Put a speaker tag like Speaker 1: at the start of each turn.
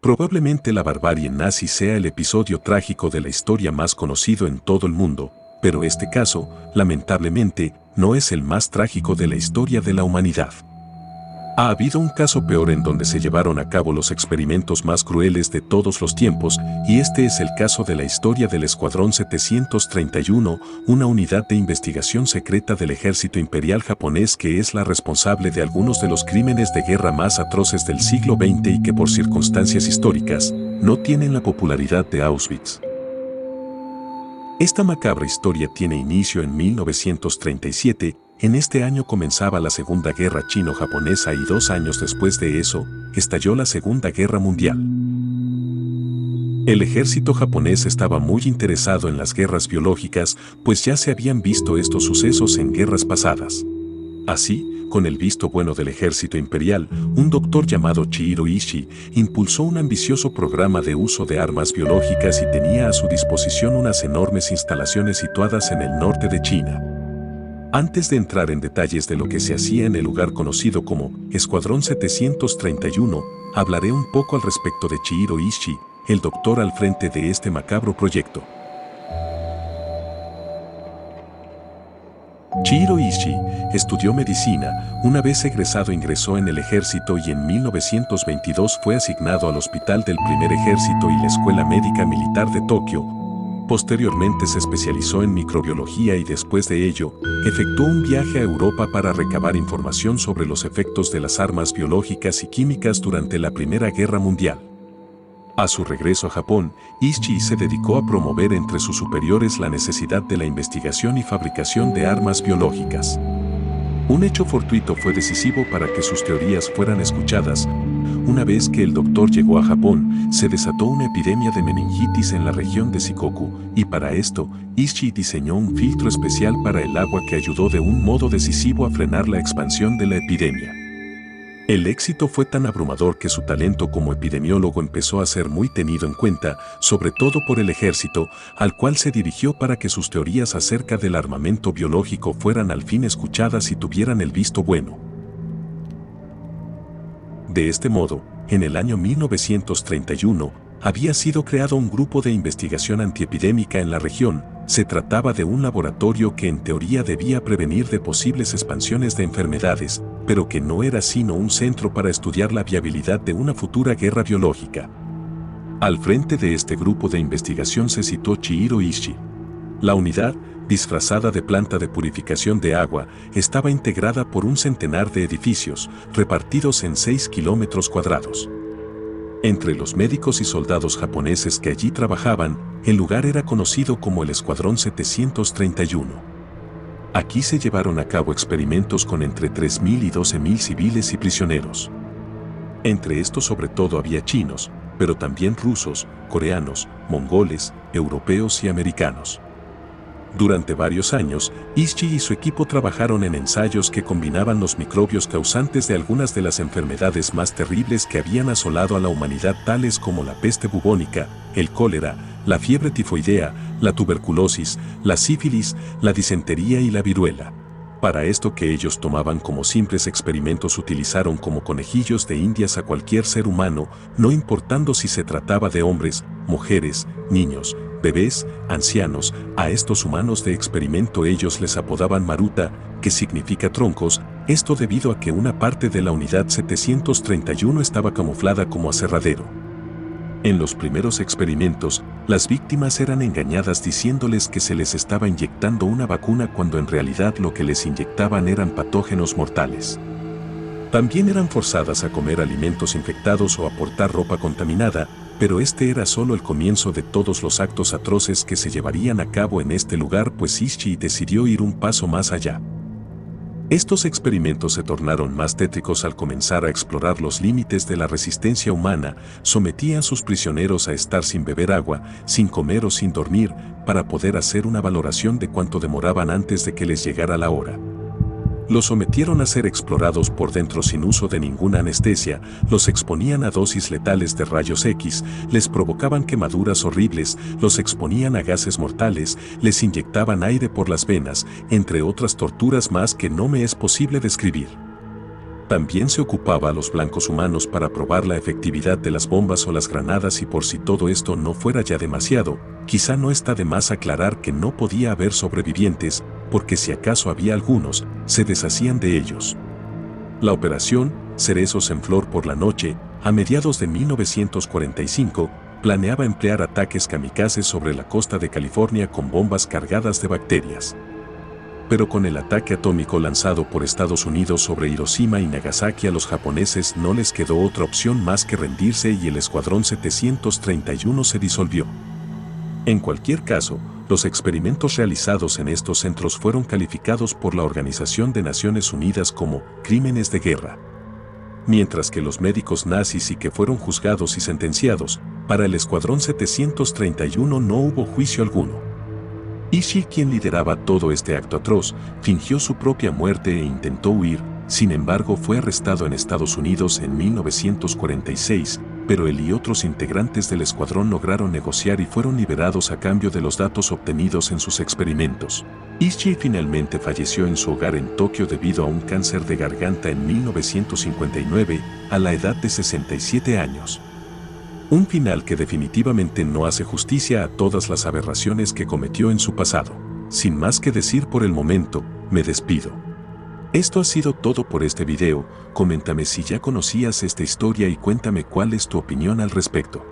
Speaker 1: Probablemente la barbarie nazi sea el episodio trágico de la historia más conocido en todo el mundo, pero este caso, lamentablemente, no es el más trágico de la historia de la humanidad. Ha habido un caso peor en donde se llevaron a cabo los experimentos más crueles de todos los tiempos, y este es el caso de la historia del Escuadrón 731, una unidad de investigación secreta del ejército imperial japonés que es la responsable de algunos de los crímenes de guerra más atroces del siglo XX y que por circunstancias históricas, no tienen la popularidad de Auschwitz. Esta macabra historia tiene inicio en 1937, en este año comenzaba la Segunda Guerra Chino-Japonesa y 2 años después de eso, estalló la Segunda Guerra Mundial. El ejército japonés estaba muy interesado en las guerras biológicas, pues ya se habían visto estos sucesos en guerras pasadas. Así, con el visto bueno del ejército imperial, un doctor llamado Chihiro Ishii impulsó un ambicioso programa de uso de armas biológicas y tenía a su disposición unas enormes instalaciones situadas en el norte de China. Antes de entrar en detalles de lo que se hacía en el lugar conocido como Escuadrón 731, hablaré un poco al respecto de Chihiro Ishii, el doctor al frente de este macabro proyecto. Chihiro Ishii estudió medicina, una vez egresado ingresó en el ejército y en 1922 fue asignado al Hospital del Primer Ejército y la Escuela Médica Militar de Tokio. Posteriormente se especializó en microbiología y después de ello, efectuó un viaje a Europa para recabar información sobre los efectos de las armas biológicas y químicas durante la Primera Guerra Mundial. A su regreso a Japón, Ishii se dedicó a promover entre sus superiores la necesidad de la investigación y fabricación de armas biológicas. Un hecho fortuito fue decisivo para que sus teorías fueran escuchadas. Una vez que el doctor llegó a Japón, se desató una epidemia de meningitis en la región de Shikoku, y para esto, Ishii diseñó un filtro especial para el agua que ayudó de un modo decisivo a frenar la expansión de la epidemia. El éxito fue tan abrumador que su talento como epidemiólogo empezó a ser muy tenido en cuenta, sobre todo por el ejército, al cual se dirigió para que sus teorías acerca del armamento biológico fueran al fin escuchadas y tuvieran el visto bueno. De este modo, en el año 1931, había sido creado un grupo de investigación antiepidémica en la región. Se trataba de un laboratorio que en teoría debía prevenir de posibles expansiones de enfermedades, pero que no era sino un centro para estudiar la viabilidad de una futura guerra biológica. Al frente de este grupo de investigación se situó Chihiro Ishii. La unidad, disfrazada de planta de purificación de agua, estaba integrada por un centenar de edificios, repartidos en 6 kilómetros cuadrados. Entre los médicos y soldados japoneses que allí trabajaban, el lugar era conocido como el Escuadrón 731. Aquí se llevaron a cabo experimentos con entre 3.000 y 12.000 civiles y prisioneros. Entre estos sobre todo había chinos, pero también rusos, coreanos, mongoles, europeos y americanos. Durante varios años, Ishii y su equipo trabajaron en ensayos que combinaban los microbios causantes de algunas de las enfermedades más terribles que habían asolado a la humanidad, tales como la peste bubónica, el cólera, la fiebre tifoidea, la tuberculosis, la sífilis, la disentería y la viruela. Para esto que ellos tomaban como simples experimentos utilizaron como conejillos de indias a cualquier ser humano, no importando si se trataba de hombres, mujeres, niños, bebés, ancianos. A estos humanos de experimento ellos les apodaban Maruta, que significa troncos, esto debido a que una parte de la unidad 731 estaba camuflada como aserradero. En los primeros experimentos, las víctimas eran engañadas diciéndoles que se les estaba inyectando una vacuna cuando en realidad lo que les inyectaban eran patógenos mortales. También eran forzadas a comer alimentos infectados o a portar ropa contaminada, pero este era solo el comienzo de todos los actos atroces que se llevarían a cabo en este lugar, pues Ishii decidió ir un paso más allá. Estos experimentos se tornaron más tétricos al comenzar a explorar los límites de la resistencia humana. Sometía a sus prisioneros a estar sin beber agua, sin comer o sin dormir, para poder hacer una valoración de cuánto demoraban antes de que les llegara la hora. Los sometieron a ser explorados por dentro sin uso de ninguna anestesia, los exponían a dosis letales de rayos X, les provocaban quemaduras horribles, los exponían a gases mortales, les inyectaban aire por las venas, entre otras torturas más que no me es posible describir. También se ocupaba a los blancos humanos para probar la efectividad de las bombas o las granadas, y por si todo esto no fuera ya demasiado, quizá no está de más aclarar que no podía haber sobrevivientes, porque si acaso había algunos, se deshacían de ellos. La operación Cerezos en Flor por la noche, a mediados de 1945, planeaba emplear ataques kamikazes sobre la costa de California con bombas cargadas de bacterias. Pero con el ataque atómico lanzado por Estados Unidos sobre Hiroshima y Nagasaki, a los japoneses no les quedó otra opción más que rendirse y el Escuadrón 731 se disolvió. En cualquier caso, los experimentos realizados en estos centros fueron calificados por la Organización de Naciones Unidas como crímenes de guerra. Mientras que los médicos nazis sí que fueron juzgados y sentenciados, para el Escuadrón 731 no hubo juicio alguno. Ishii, quien lideraba todo este acto atroz, fingió su propia muerte e intentó huir. Sin embargo, fue arrestado en Estados Unidos en 1946, pero él y otros integrantes del escuadrón lograron negociar y fueron liberados a cambio de los datos obtenidos en sus experimentos. Ishii finalmente falleció en su hogar en Tokio debido a un cáncer de garganta en 1959, a la edad de 67 años. Un final que definitivamente no hace justicia a todas las aberraciones que cometió en su pasado. Sin más que decir por el momento, me despido. Esto ha sido todo por este video. Coméntame si ya conocías esta historia y cuéntame cuál es tu opinión al respecto.